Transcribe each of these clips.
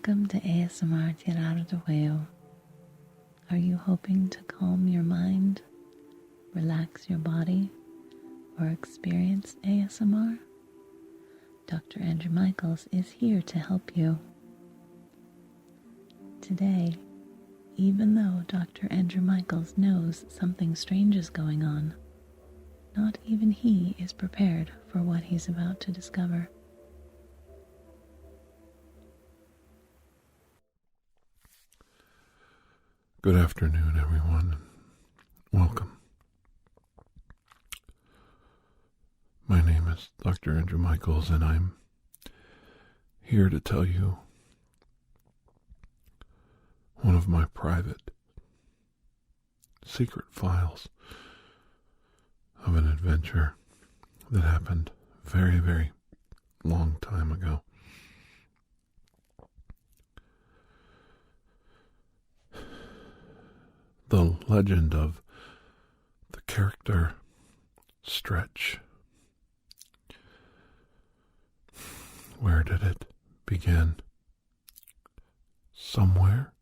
Welcome to ASMR TirarADeguello. Are you hoping to calm your mind, relax your body, or experience ASMR? Dr. Andrew Michaels is here to help you. Today, even though Dr. Andrew Michaels knows something strange is going on, not even he is prepared for what he's about to discover. Good afternoon, everyone. Welcome. My name is Dr. Andrew Michaels, and I'm here to tell you one of my private, secret files of an adventure that happened very, very long time ago. The legend of the character Stretch. Where did it begin? Somewhere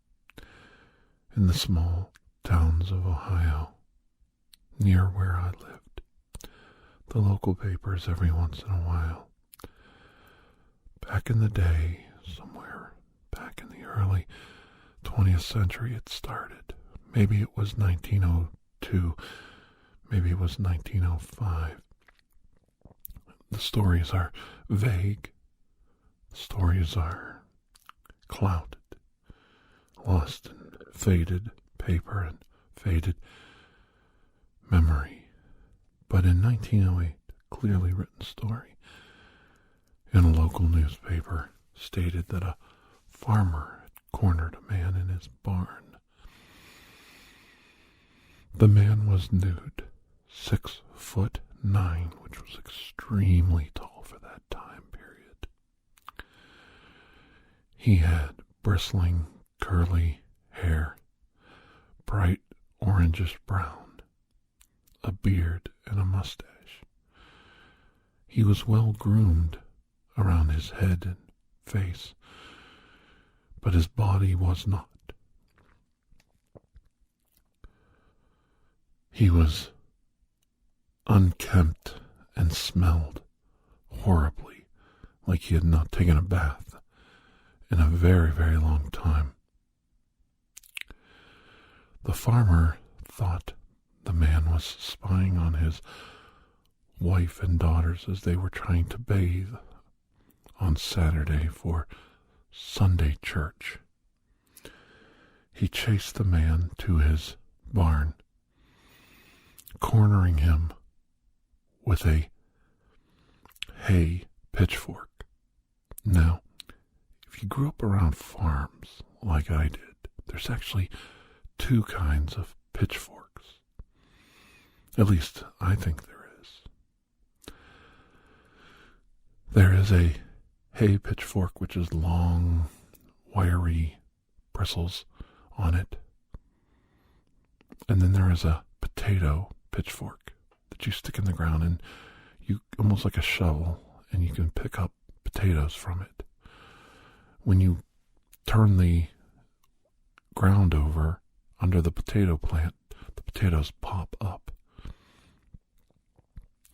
in the small towns of Ohio, near where I lived. The local papers every once in a while. Back in the day, somewhere back in the early 20th century it started. Maybe it was 1902, maybe it was 1905. The stories are vague. The stories are clouded, lost in faded paper and faded memory. But in 1908, a clearly written story in a local newspaper stated that a farmer had cornered a man in his barn. The man was nude, 6'9", which was extremely tall for that time period. He had bristling, curly hair, bright orangish brown, a beard and a mustache. He was well groomed around his head and face, but his body was not. He was unkempt and smelled horribly, like he had not taken a bath in a very, very long time. The farmer thought the man was spying on his wife and daughters as they were trying to bathe on Saturday for Sunday church. He chased the man to his barn, cornering him with a hay pitchfork. Now, if you grew up around farms like I did, there's actually two kinds of pitchforks. At least I think there is. There is a hay pitchfork, which is long, wiry bristles on it. And then there is a potato pitchfork that you stick in the ground, and you almost like a shovel, and you can pick up potatoes from it. When you turn the ground over under the potato plant, the potatoes pop up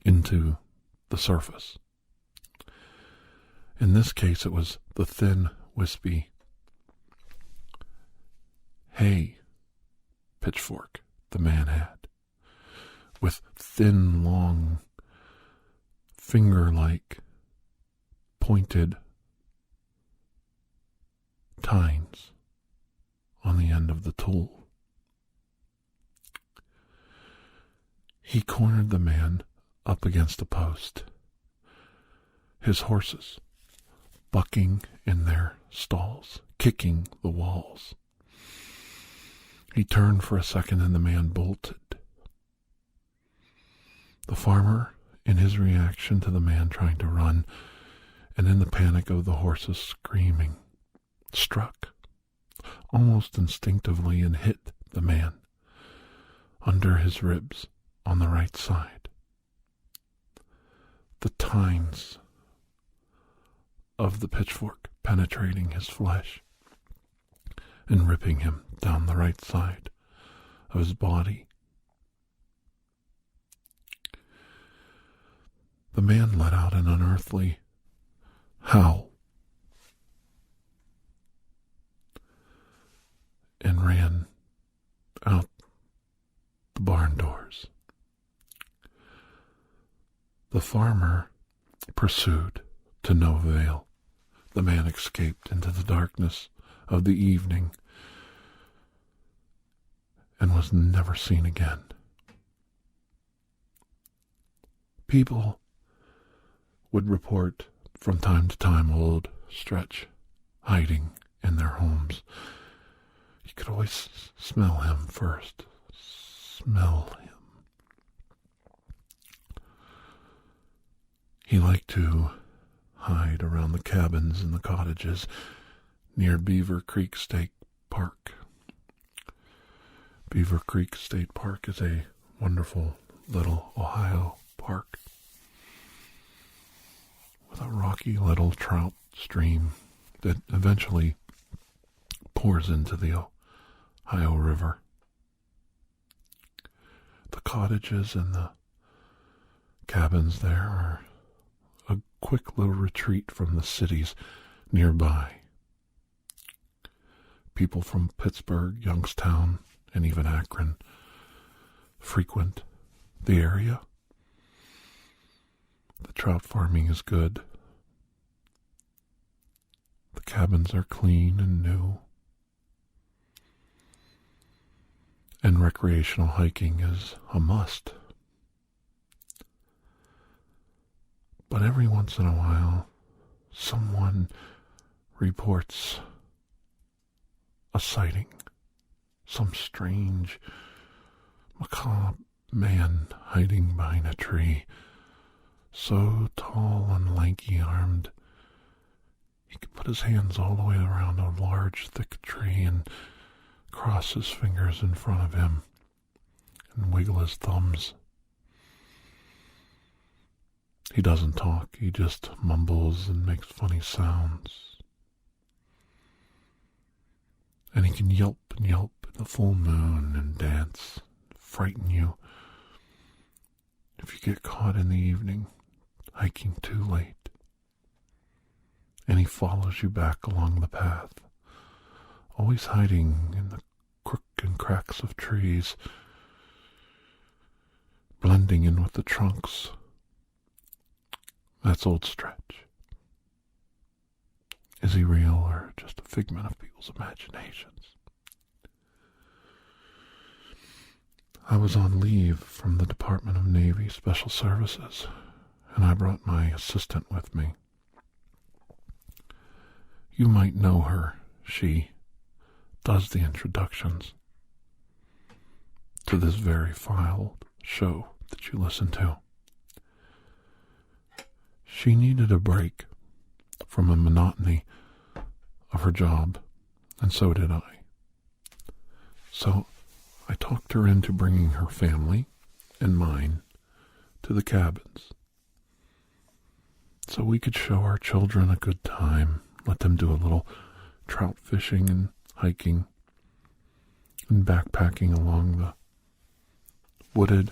into the surface. In this case, it was the thin, wispy hay pitchfork the man had, with thin, long, finger-like, pointed tines on the end of the tool. He cornered the man up against a post, his horses bucking in their stalls, kicking the walls. He turned for a second and the man bolted. The farmer, in his reaction to the man trying to run, and in the panic of the horses screaming, struck almost instinctively and hit the man under his ribs on the right side. The tines of the pitchfork penetrating his flesh and ripping him down the right side of his body. The man let out an unearthly howl and ran out the barn doors. The farmer pursued to no avail. The man escaped into the darkness of the evening and was never seen again. People would report from time to time old Stretch hiding in their homes. You could always smell him first. Smell him. He liked to hide around the cabins and the cottages near Beaver Creek State Park. Beaver Creek State Park is a wonderful little Ohio park with a rocky little trout stream that eventually pours into the Ohio River. The cottages and the cabins there are a quick little retreat from the cities nearby. People from Pittsburgh, Youngstown, and even Akron frequent the area. The trout farming is good. The cabins are clean and new. And recreational hiking is a must. But every once in a while, someone reports a sighting. Some strange, macabre man hiding behind a tree, so tall and lanky-armed, he could put his hands all the way around a large, thick tree and cross his fingers in front of him and wiggle his thumbs. He doesn't talk, he just mumbles and makes funny sounds. And he can yelp and yelp in the full moon and dance, frighten you if you get caught in the evening, hiking too late. And he follows you back along the path, always hiding in the crook and cracks of trees, blending in with the trunks. That's old Stretch. Is he real or just a figment of people's imaginations? I was on leave from the Department of Navy Special Services, and I brought my assistant with me. You might know her. She does the introductions to this very filed show that you listen to. She needed a break from the monotony of her job, and so did I. So I talked her into bringing her family and mine to the cabins so we could show our children a good time, let them do a little trout fishing and hiking and backpacking along the wooded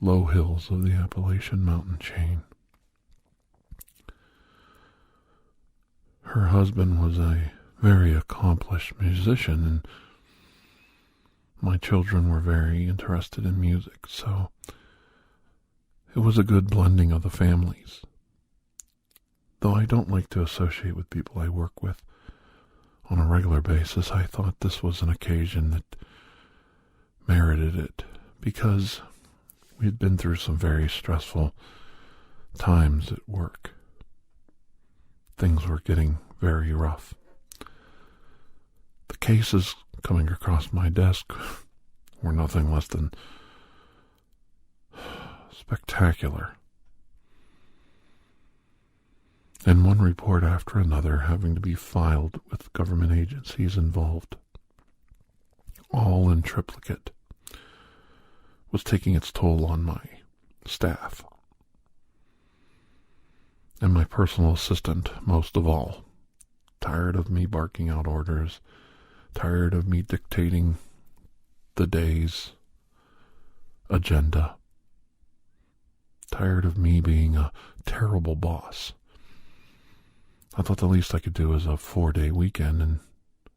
low hills of the Appalachian mountain chain. Her husband was a very accomplished musician, and my children were very interested in music, so it was a good blending of the families. Though I don't like to associate with people I work with on a regular basis, I thought this was an occasion that merited it, because we had been through some very stressful times at work. Things were getting very rough. The cases coming across my desk were nothing less than spectacular. And one report after another having to be filed with government agencies involved, all in triplicate, was taking its toll on my staff. And my personal assistant, most of all, tired of me barking out orders, tired of me dictating the day's agenda, tired of me being a terrible boss. I thought the least I could do was a 4-day weekend and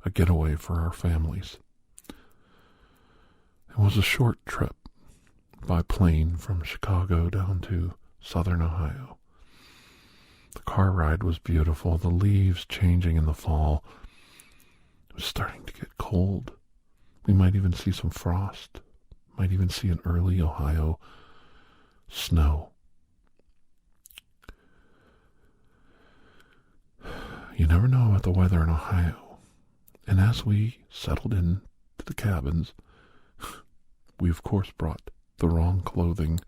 a getaway for our families. It was a short trip by plane from Chicago down to southern Ohio. The car ride was beautiful, the leaves changing in the fall. It was starting to get cold. We might even see some frost, might even see an early Ohio snow. You never know about the weather in Ohio. And as we settled into the cabins, we of course brought the wrong clothing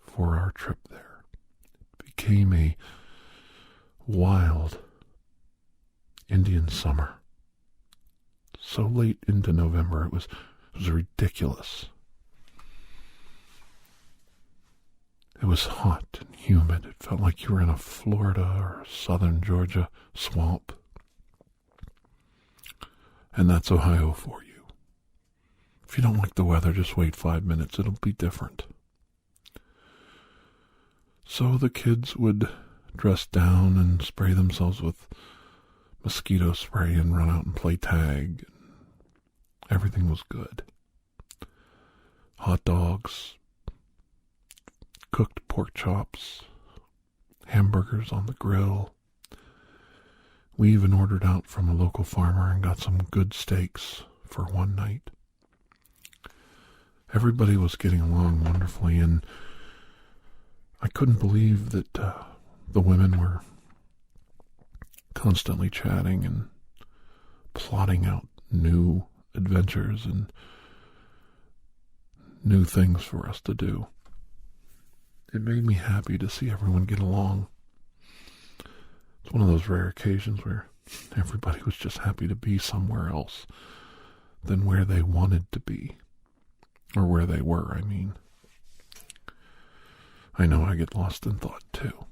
for our trip there. It became a wild Indian summer. So late into November, it was ridiculous. It was hot and humid. It felt like you were in a Florida or southern Georgia swamp. And that's Ohio for you. If you don't like the weather, just wait 5 minutes. It'll be different. So the kids would dress down and spray themselves with mosquito spray and run out and play tag. Everything was good. Hot dogs, cooked pork chops, hamburgers on the grill. We even ordered out from a local farmer and got some good steaks for one night. Everybody was getting along wonderfully, and I couldn't believe that the women were constantly chatting and plotting out new adventures and new things for us to do. It made me happy to see everyone get along. It's one of those rare occasions where everybody was just happy to be somewhere else than where they wanted to be. Or where they were, I mean. I know I get lost in thought, too.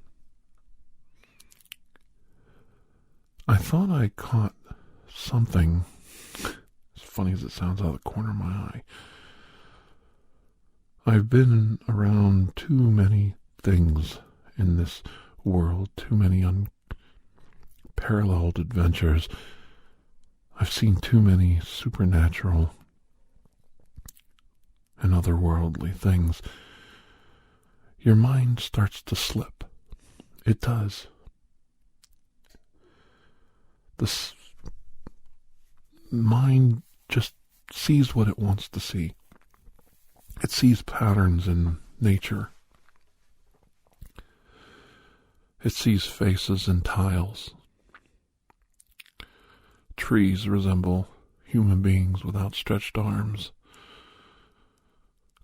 I thought I caught something, as funny as it sounds, out of the corner of my eye. I've been around too many things in this world, too many unparalleled adventures. I've seen too many supernatural and otherworldly things. Your mind starts to slip. It does. The mind just sees what it wants to see. It sees patterns in nature. It sees faces in tiles. Trees resemble human beings with outstretched arms.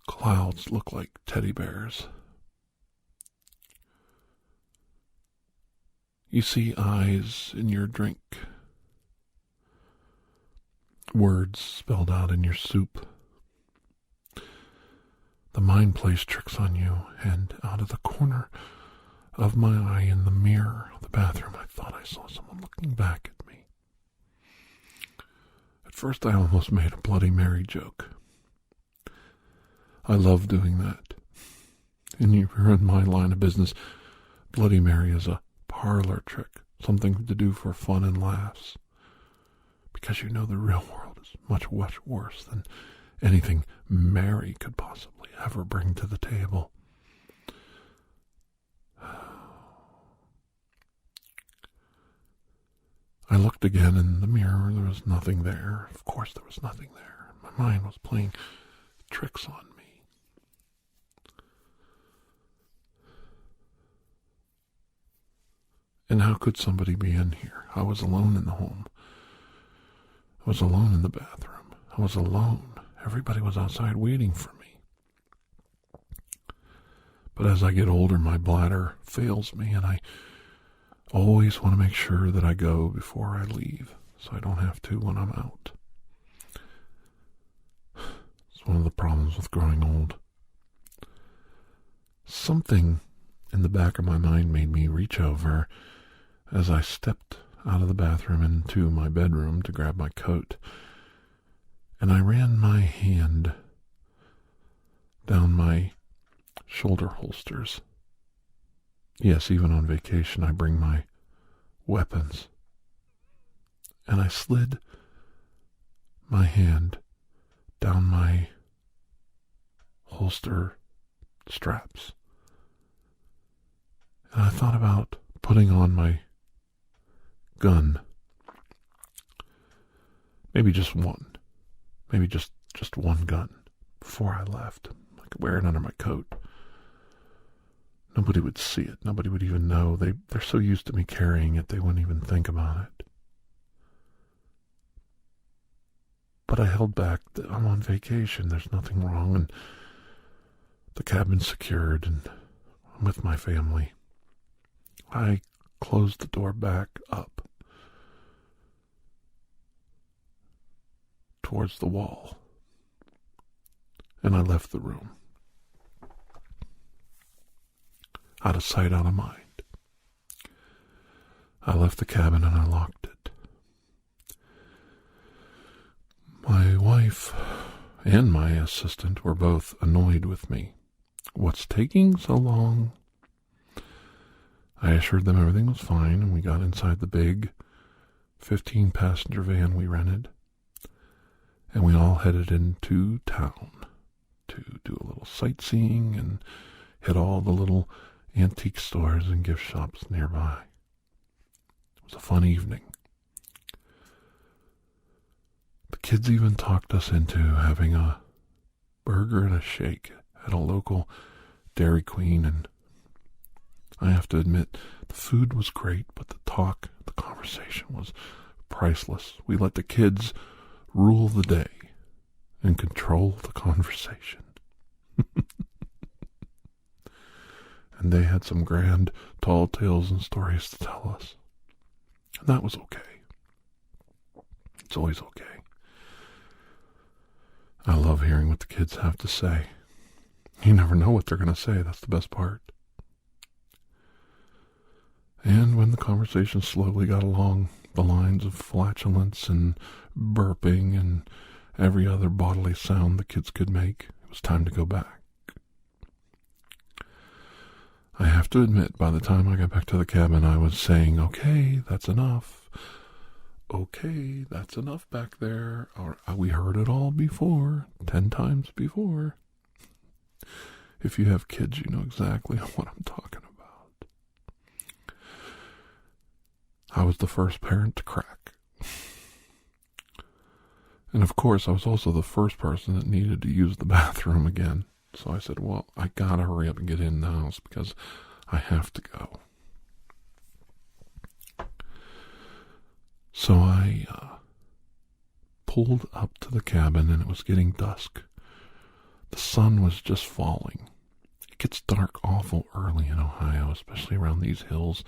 Clouds look like teddy bears. You see eyes in your drink. Words spelled out in your soup. The mind plays tricks on you, and out of the corner of my eye in the mirror of the bathroom, I thought I saw someone looking back at me. At first, I almost made a Bloody Mary joke. I love doing that. And if you're in my line of business, Bloody Mary is a parlor trick, something to do for fun and laughs. Because you know the real world is much, much worse than anything Mary could possibly ever bring to the table. I looked again in the mirror. There was nothing there. Of course there was nothing there. My mind was playing tricks on me. And how could somebody be in here? I was alone in the home. I was alone in the bathroom. I was alone. Everybody was outside waiting for me. But as I get older, my bladder fails me, and I always want to make sure that I go before I leave, so I don't have to when I'm out. It's one of the problems with growing old. Something in the back of my mind made me reach over as I stepped out of the bathroom into my bedroom to grab my coat, and I ran my hand down my shoulder holsters. Yes, even on vacation I bring my weapons. And I slid my hand down my holster straps. And I thought about putting on my gun. Maybe just one. Maybe just one gun before I left. I could wear it under my coat. Nobody would see it. Nobody would even know. They're so used to me carrying it, they wouldn't even think about it. But I held back. I'm on vacation. There's nothing wrong. And the cabin's secured. And I'm with my family. I closed the door back up towards the wall. And I left the room. Out of sight, out of mind. I left the cabin and I locked it. My wife and my assistant were both annoyed with me. What's taking so long? I assured them everything was fine, and we got inside the big 15-passenger van we rented, and we all headed into town to do a little sightseeing and hit all the little antique stores and gift shops nearby. It was a fun evening. The kids even talked us into having a burger and a shake at a local Dairy Queen, and I have to admit, the food was great, but the conversation was priceless. We let the kids rule the day and control the conversation. And they had some grand, tall tales and stories to tell us. And that was okay. It's always okay. I love hearing what the kids have to say. You never know what they're going to say. That's the best part. And when the conversation slowly got along the lines of flatulence and burping and every other bodily sound the kids could make, it was time to go back. I have to admit, by the time I got back to the cabin, I was saying, okay, that's enough. Okay, that's enough back there. Or, we heard it all before, 10 times before. If you have kids, you know exactly what I'm talking about. I was the first parent to crack. And of course, I was also the first person that needed to use the bathroom again. So I said, well, I gotta hurry up and get in the house because I have to go. So I pulled up to the cabin, and it was getting dusk. The sun was just falling. It gets dark awful early in Ohio, especially around these hills.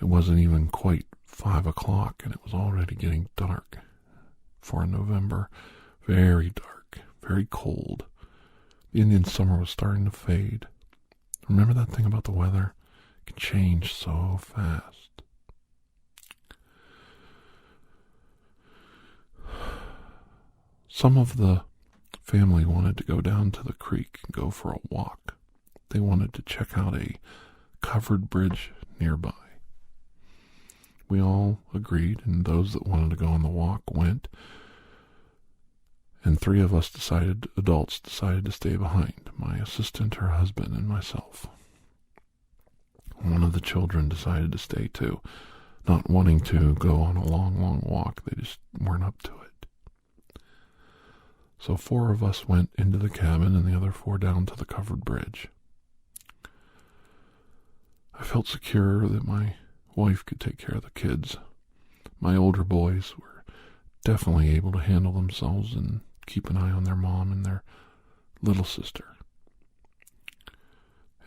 It wasn't even quite 5 o'clock, and it was already getting dark for November. Very dark, very cold. The Indian summer was starting to fade. Remember that thing about the weather? It can change so fast. Some of the family wanted to go down to the creek and go for a walk. They wanted to check out a covered bridge nearby. We all agreed, and those that wanted to go on the walk went. And 3 of us adults decided to stay behind, my assistant, her husband, and myself. One of the children decided to stay too, not wanting to go on a long, long walk. They just weren't up to it. So 4 of us went into the cabin and the other 4 down to the covered bridge. I felt secure that my wife could take care of the kids. My older boys were definitely able to handle themselves and keep an eye on their mom and their little sister.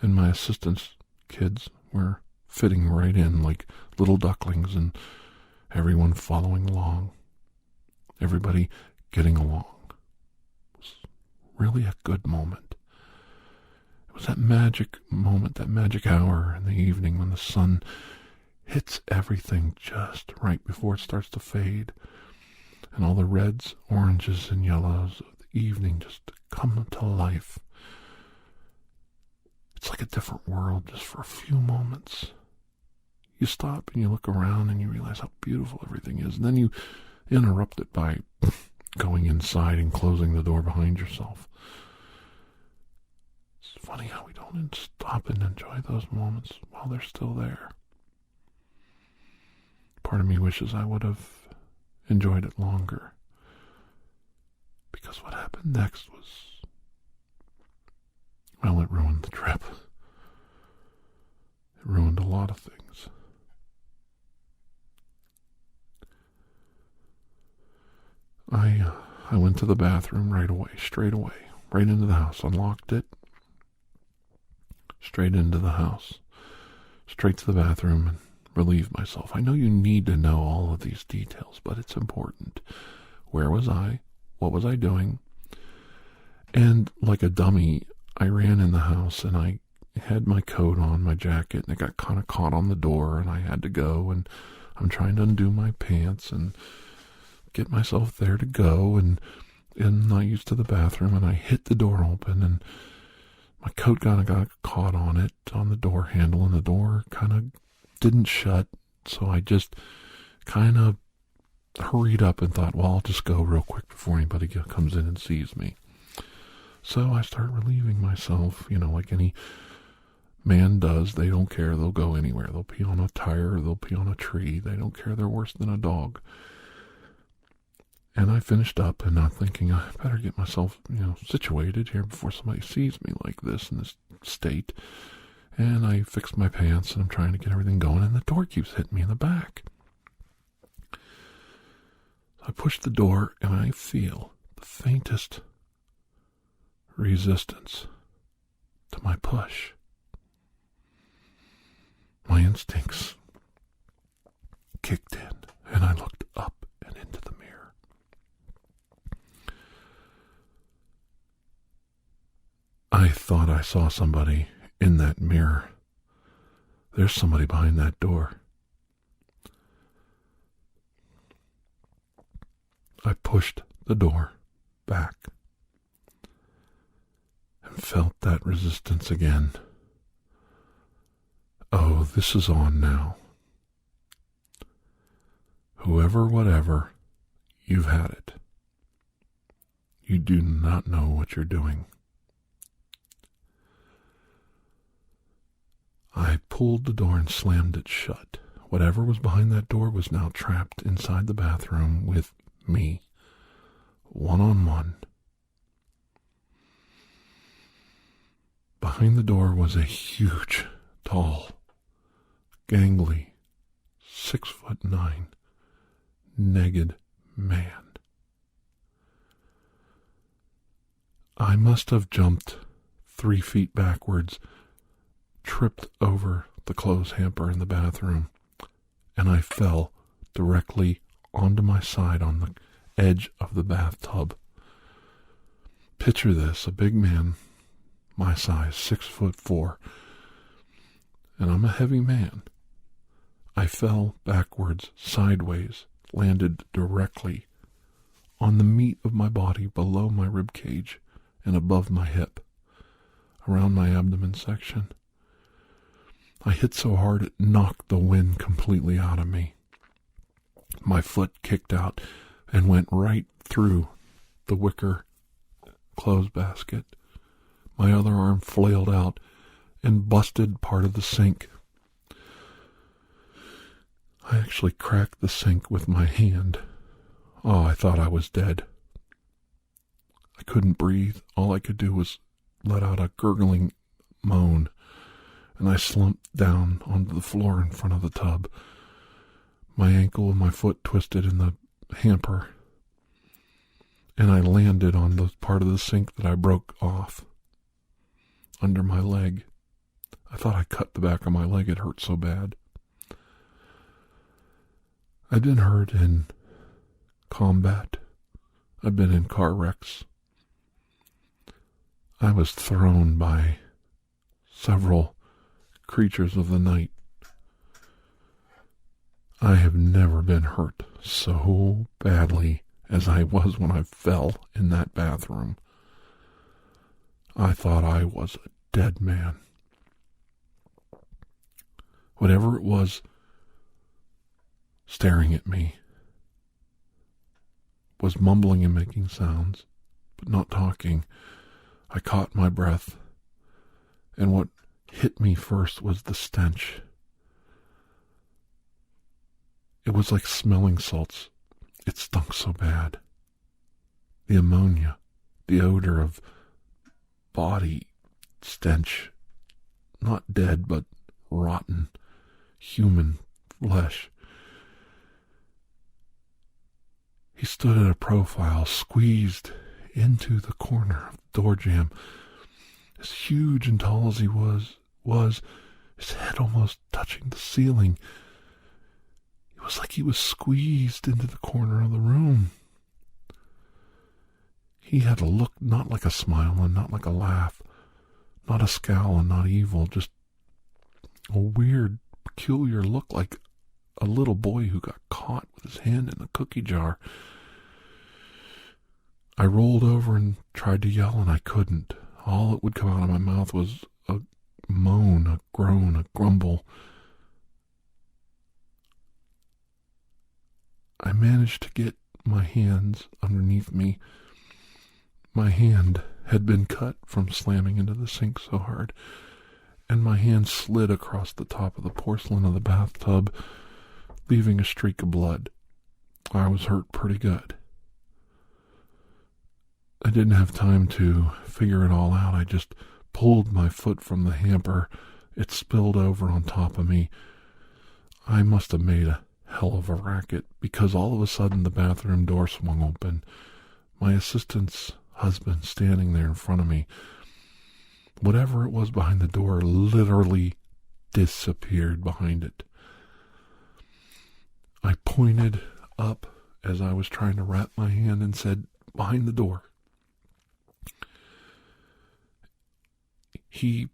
And my assistant's kids were fitting right in like little ducklings, and everyone following along. Everybody getting along. It was really a good moment. It was that magic moment, that magic hour in the evening when the sun hits everything just right before it starts to fade, and all the reds, oranges, and yellows of the evening just come to life. It's like a different world just for a few moments. You stop and you look around and you realize how beautiful everything is, and then you interrupt it by going inside and closing the door behind yourself. It's funny how we don't stop and enjoy those moments while they're still there. Part of me wishes I would have enjoyed it longer, because what happened next was, well, it ruined the trip. It ruined a lot of things. I went to the bathroom right away, straight away, right into the house, unlocked it, straight into the house, straight to the bathroom, and relieved myself. I know you need to know all of these details, but it's important. Where was I? What was I doing? And like a dummy, I ran in the house and I had my coat on, my jacket, and it got kind of caught on the door, and I had to go, and I'm trying to undo my pants and get myself there to go, and I used to the bathroom, and I hit the door open, and my coat kind of got caught on it, on the door handle, and the door kind of didn't shut, so I just kind of hurried up and thought, well, I'll just go real quick before anybody comes in and sees me. So I start relieving myself, like any man does. They don't care. They'll go anywhere. They'll pee on a tire. They'll pee on a tree. They don't care. They're worse than a dog. And I finished up, and I'm thinking, I better get myself, situated here before somebody sees me like this in this state. And I fixed my pants, and I'm trying to get everything going, and the door keeps hitting me in the back. I push the door, and I feel the faintest resistance to my push. My instincts kicked in, and I looked up and into the mirror. I thought I saw somebody in that mirror. There's somebody behind that door. I pushed the door back and felt that resistance again. Oh, this is on now. Whoever, whatever, you've had it. You do not know what you're doing. I pulled the door and slammed it shut. Whatever was behind that door was now trapped inside the bathroom with me, one-on-one. Behind the door was a huge, tall, gangly, 6'9", naked man. I must have jumped 3 feet backwards, tripped over the clothes hamper in the bathroom, and I fell directly onto my side on the edge of the bathtub. Picture this, a big man, my size, 6'4", and I'm a heavy man. I fell backwards, sideways, landed directly on the meat of my body below my rib cage and above my hip, around my abdomen section. I hit so hard it knocked the wind completely out of me. My foot kicked out and went right through the wicker clothes basket. My other arm flailed out and busted part of the sink. I actually cracked the sink with my hand. Oh, I thought I was dead. I couldn't breathe. All I could do was let out a gurgling moan, and I slumped down onto the floor in front of the tub. My ankle and my foot twisted in the hamper, and I landed on the part of the sink that I broke off under my leg. I thought I cut the back of my leg. It hurt so bad. I've been hurt in combat. I've been in car wrecks. I was thrown by several creatures of the night. I have never been hurt so badly as I was when I fell in that bathroom. I thought I was a dead man. Whatever it was staring at me was mumbling and making sounds, but not talking. I caught my breath, and what hit me first was the stench. It was like smelling salts. It stunk so bad. The ammonia, the odor of body stench, not dead, but rotten, human flesh. He stood at a profile, squeezed into the corner of the door jamb. As huge and tall as he was his head almost touching the ceiling. It was like he was squeezed into the corner of the room. He had a look not like a smile and not like a laugh, not a scowl and not evil, just a weird, peculiar look like a little boy who got caught with his hand in the cookie jar. I rolled over and tried to yell, and I couldn't. All that would come out of my mouth was a moan, a groan, a grumble. I managed to get my hands underneath me. My hand had been cut from slamming into the sink so hard, and my hand slid across the top of the porcelain of the bathtub, leaving a streak of blood. I was hurt pretty good. I didn't have time to figure it all out. I just pulled my foot from the hamper. It spilled over on top of me. I must have made a hell of a racket, because all of a sudden the bathroom door swung open. My assistant's husband standing there in front of me. Whatever it was behind the door literally disappeared behind it. I pointed up as I was trying to wrap my hand and said, "Behind the door." He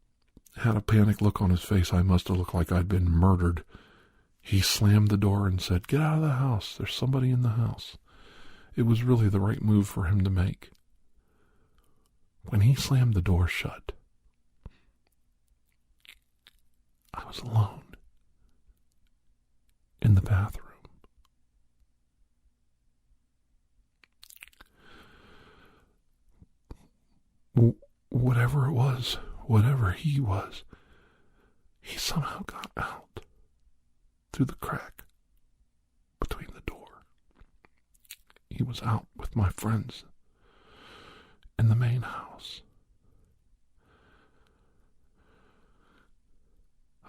had a panicked look on his face. I must have looked like I'd been murdered. He slammed the door and said, "Get out of the house. There's somebody in the house." It was really the right move for him to make. When he slammed the door shut, I was alone in the bathroom. Whatever it was, whatever he was, he somehow got out through the crack between the door. He was out with my friends in the main house.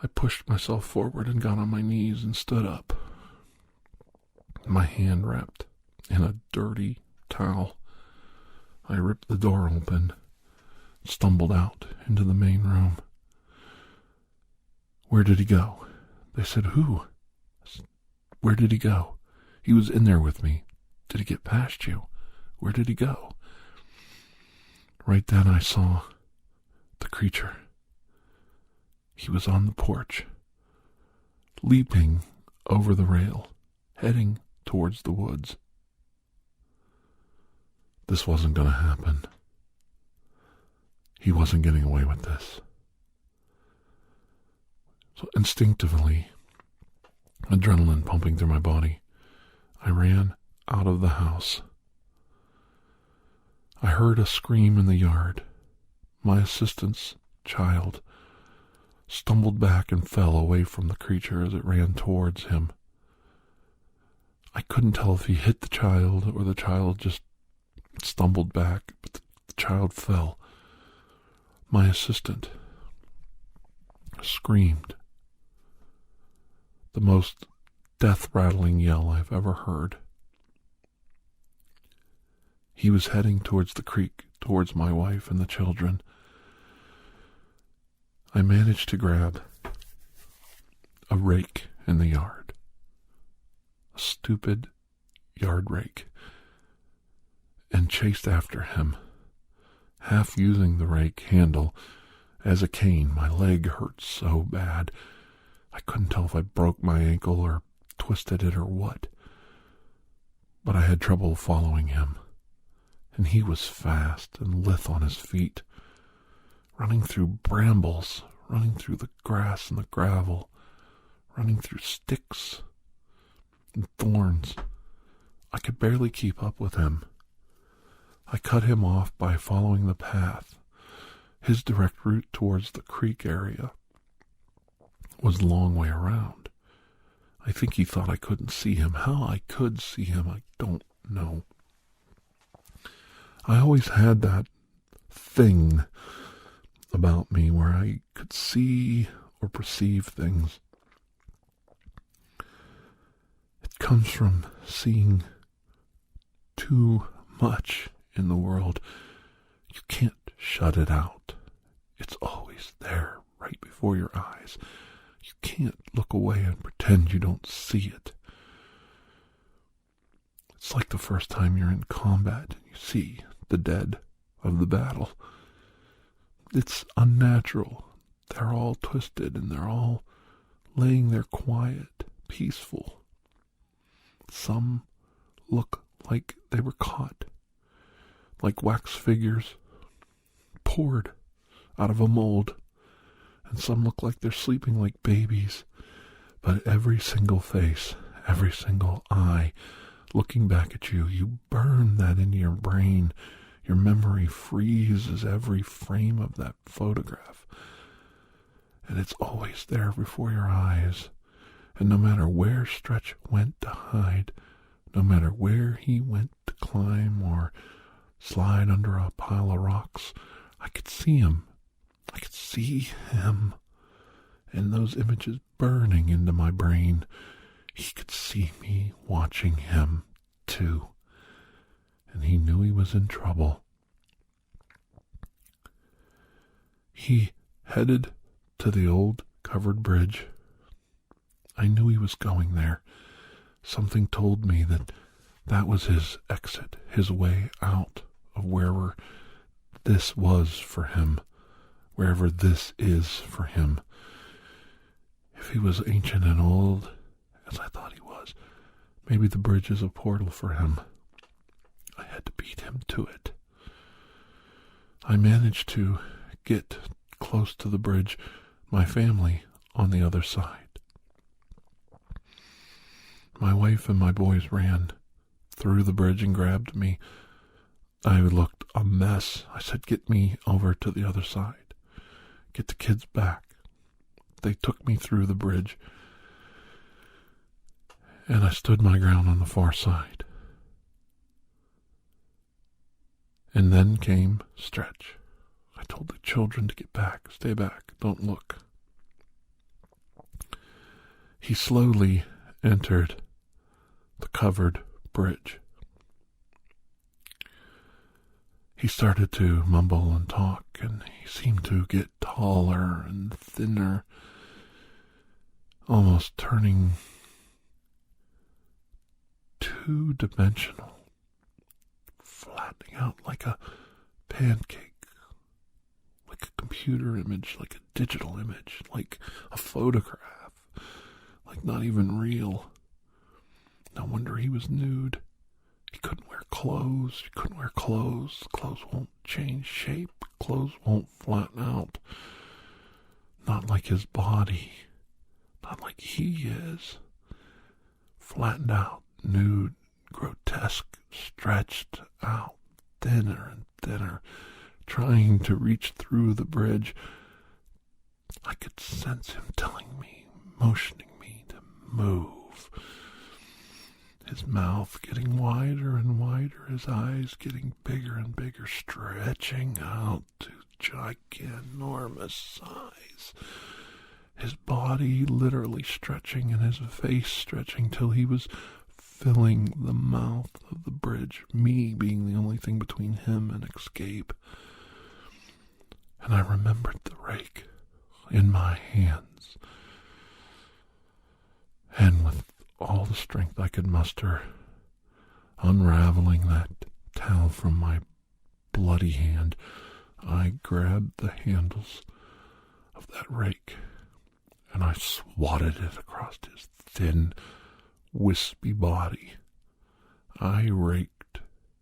I pushed myself forward and got on my knees and stood up, my hand wrapped in a dirty towel. I ripped the door open, stumbled out into the main room. "Where did he go?" They said, "Who?" "Where did he go?" "He was in there with me." "Did he get past you?" "Where did he go?" Right then I saw the creature. He was on the porch, leaping over the rail, heading towards the woods. This wasn't going to happen. He wasn't getting away with this. So instinctively, adrenaline pumping through my body, I ran out of the house. I heard a scream in the yard. My assistant's child stumbled back and fell away from the creature as it ran towards him. I couldn't tell if he hit the child or the child just stumbled back, but the child fell. My assistant screamed the most death-rattling yell I've ever heard. He was heading towards the creek, towards my wife and the children. I managed to grab a rake in the yard, a stupid yard rake, and chased after him, half using the rake handle as a cane. My leg hurt so bad. I couldn't tell if I broke my ankle or twisted it or what. But I had trouble following him, and he was fast and lithe on his feet, running through brambles, running through the grass and the gravel, running through sticks and thorns. I could barely keep up with him. I cut him off by following the path. His direct route towards the creek area was a long way around. I think he thought I couldn't see him. How I could see him, I don't know. I always had that thing about me where I could see or perceive things. It comes from seeing too much in the world. You can't shut it out. It's always there, right before your eyes. You can't look away and pretend you don't see it. It's like the first time you're in combat and you see the dead of the battle. It's unnatural. They're all twisted and they're all laying there quiet, peaceful. Some look like they were caught, like wax figures poured out of a mold, and some look like they're sleeping like babies. But every single face, every single eye looking back at you, you burn that into your brain. Your memory freezes every frame of that photograph, and it's always there before your eyes. And no matter where Stretch went to hide, no matter where he went to climb or slide under a pile of rocks, I could see him. I could see him. And those images burning into my brain. He could see me watching him, too. And he knew he was in trouble. He headed to the old covered bridge. I knew he was going there. Something told me that that was his exit, his way out of wherever this was for him, wherever this is for him. If he was ancient and old, as I thought he was, maybe the bridge is a portal for him. I had to beat him to it. I managed to get close to the bridge, my family on the other side. My wife and my boys ran through the bridge and grabbed me. I looked a mess. I said, "Get me over to the other side. Get the kids back." They took me through the bridge, and I stood my ground on the far side. And then came Stretch. I told the children to get back, stay back, don't look. He slowly entered the covered bridge. He started to mumble and talk, and he seemed to get taller and thinner, almost turning two-dimensional, flattening out like a pancake, like a computer image, like a digital image, like a photograph, like not even real. No wonder he was nude. He couldn't wear clothes. He couldn't wear clothes. Clothes won't change shape. Clothes won't flatten out. Not like his body. Not like he is. Flattened out, nude, grotesque, stretched out, thinner and thinner, trying to reach through the bridge. I could sense him telling me, motioning me to move. His mouth getting wider and wider, his eyes getting bigger and bigger, stretching out to ginormous size. His body literally stretching and his face stretching till he was filling the mouth of the bridge, me being the only thing between him and escape. And I remembered the rake in my hands. And with all the strength I could muster, unraveling that towel from my bloody hand, I grabbed the handles of that rake and I swatted it across his thin, wispy body. I raked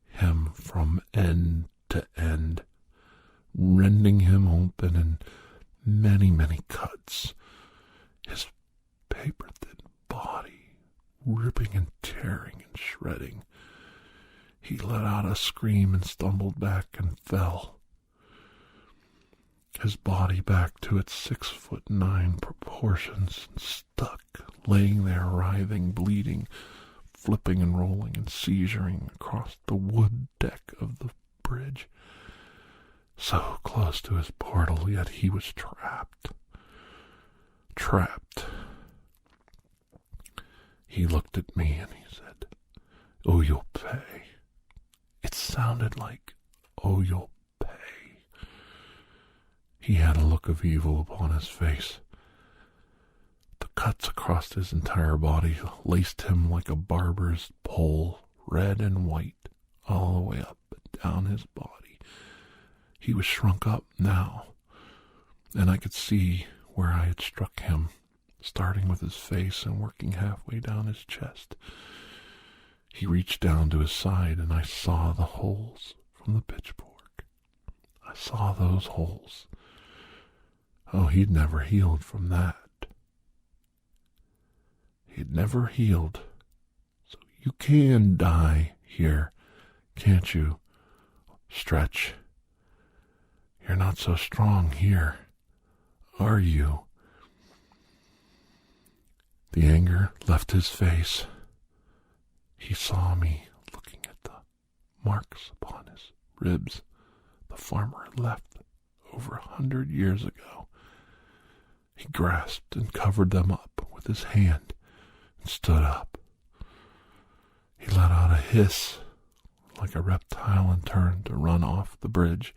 him from end to end, rending him open in many, many cuts, his paper-thin body ripping and tearing and shredding. He let out a scream and stumbled back and fell, his body back to its 6'9" proportions, and stuck, laying there, writhing, bleeding, flipping and rolling and seizuring across the wood deck of the bridge. So close to his portal, yet he was trapped. Trapped. He looked at me and he said, "Oh, you'll pay." It sounded like, "Oh, you'll pay." He had a look of evil upon his face. The cuts across his entire body laced him like a barber's pole, red and white, all the way up and down his body. He was shrunk up now, and I could see where I had struck him, starting with his face and working halfway down his chest. He reached down to his side, and I saw the holes from the pitchfork. I saw those holes. Oh, he'd never healed from that. He'd never healed. So you can die here, can't you? Stretch. You're not so strong here, are you? The anger left his face. He saw me looking at the marks upon his ribs the farmer had left over 100 years ago. He grasped and covered them up with his hand and stood up. He let out a hiss like a reptile and turned to run off the bridge.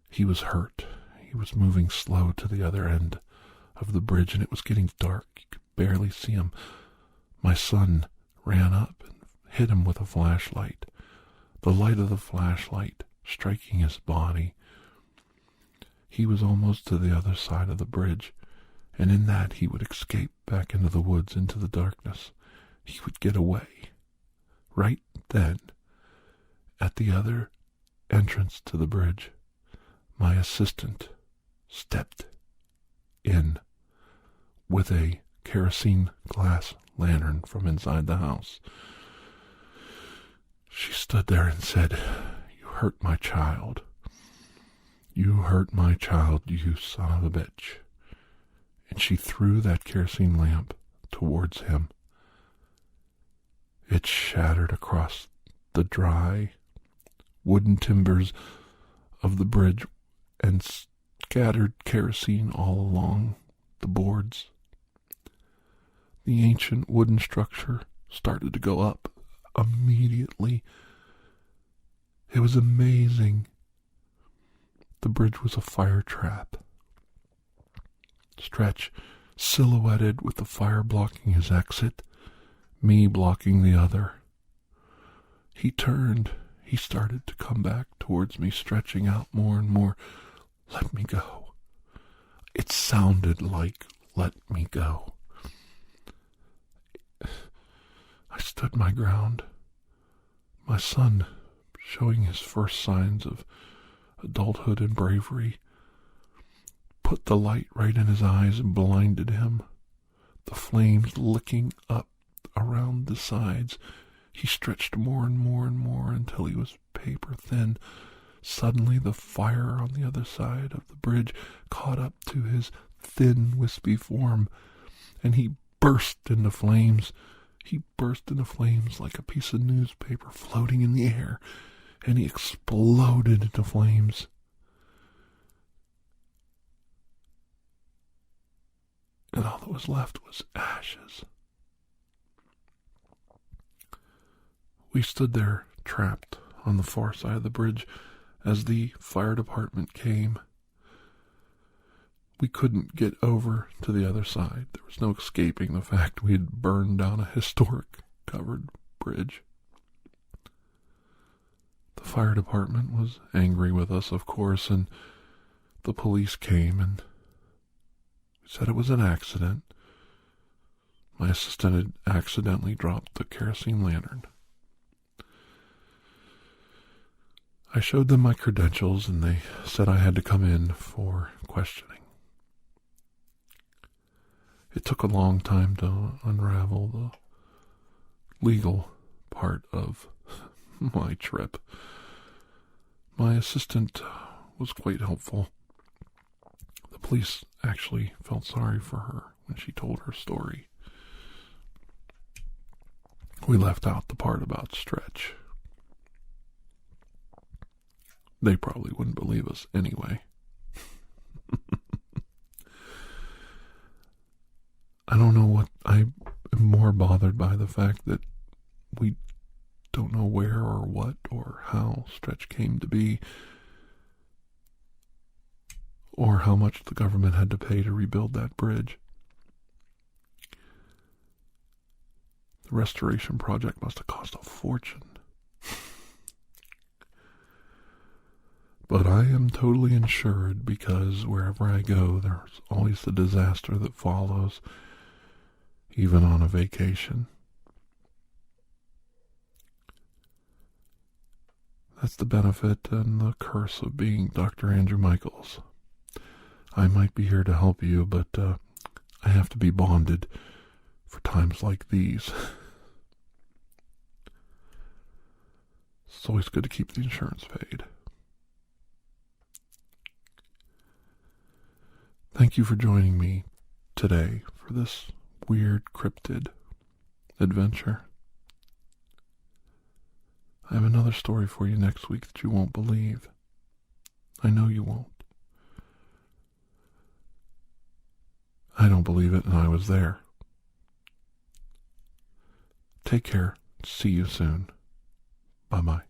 He was hurt. He was moving slow to the other end of the bridge, and it was getting dark. You could barely see him. My son ran up and hit him with a flashlight. The light of the flashlight striking his body. He was almost to the other side of the bridge, and in that he would escape back into the woods, into the darkness. He would get away. Right then, at the other entrance to the bridge, my assistant stepped in with a kerosene glass lantern from inside the house. She stood there and said, "You hurt my child. You hurt my child, you son of a bitch." And she threw that kerosene lamp towards him. It shattered across the dry wooden timbers of the bridge and scattered kerosene all along the boards. The ancient wooden structure started to go up immediately. It was amazing. The bridge was a fire trap. Stretch, silhouetted with the fire blocking his exit, me blocking the other. He turned. He started to come back towards me, stretching out more and more. "Let me go." It sounded like "let me go." I stood my ground. My son, showing his first signs of adulthood and bravery, put the light right in his eyes and blinded him. The flames licking up around the sides. He stretched more and more and more until he was paper thin. Suddenly the fire on the other side of the bridge caught up to his thin, wispy form, and he burst into flames. He burst into flames like a piece of newspaper floating in the air, and he exploded into flames. And all that was left was ashes. We stood there, trapped on the far side of the bridge, as the fire department came. We couldn't get over to the other side. There was no escaping the fact we had burned down a historic covered bridge. The fire department was angry with us, of course, and the police came and said it was an accident. My assistant had accidentally dropped the kerosene lantern. I showed them my credentials and they said I had to come in for questioning. It took a long time to unravel the legal part of my trip. My assistant was quite helpful. The police actually felt sorry for her when she told her story. We left out the part about Stretch. They probably wouldn't believe us anyway. I don't know what I am more bothered by the fact that we don't know where or what or how Stretch came to be, or how much the government had to pay to rebuild that bridge. The restoration project must have cost a fortune. But I am totally insured because wherever I go, there's always the disaster that follows, even on a vacation. That's the benefit and the curse of being Dr. Andrew Michaels. I might be here to help you, but I have to be bonded for times like these. It's always good to keep the insurance paid. Thank you for joining me today for this weird cryptid adventure. I have another story for you next week that you won't believe. I know you won't. I don't believe it, and I was there. Take care. See you soon. Bye-bye.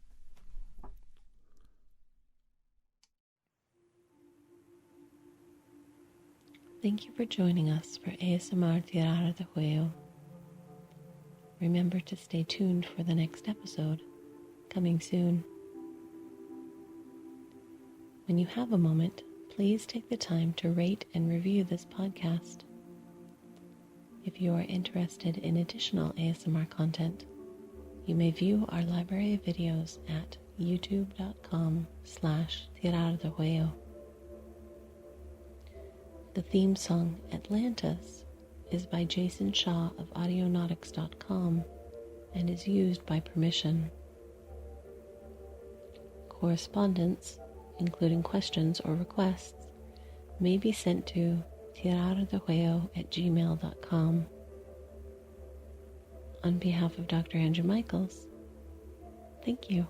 Thank you for joining us for ASMR TirarADeguello. Remember to stay tuned for the next episode, coming soon. When you have a moment, please take the time to rate and review this podcast. If you are interested in additional ASMR content, you may view our library of videos at youtube.com/TirarADeguello. The theme song, Atlantis, is by Jason Shaw of audionautics.com and is used by permission. Correspondence, including questions or requests, may be sent to TirarADeguello@gmail.com. On behalf of Dr. Andrew Michaels, thank you.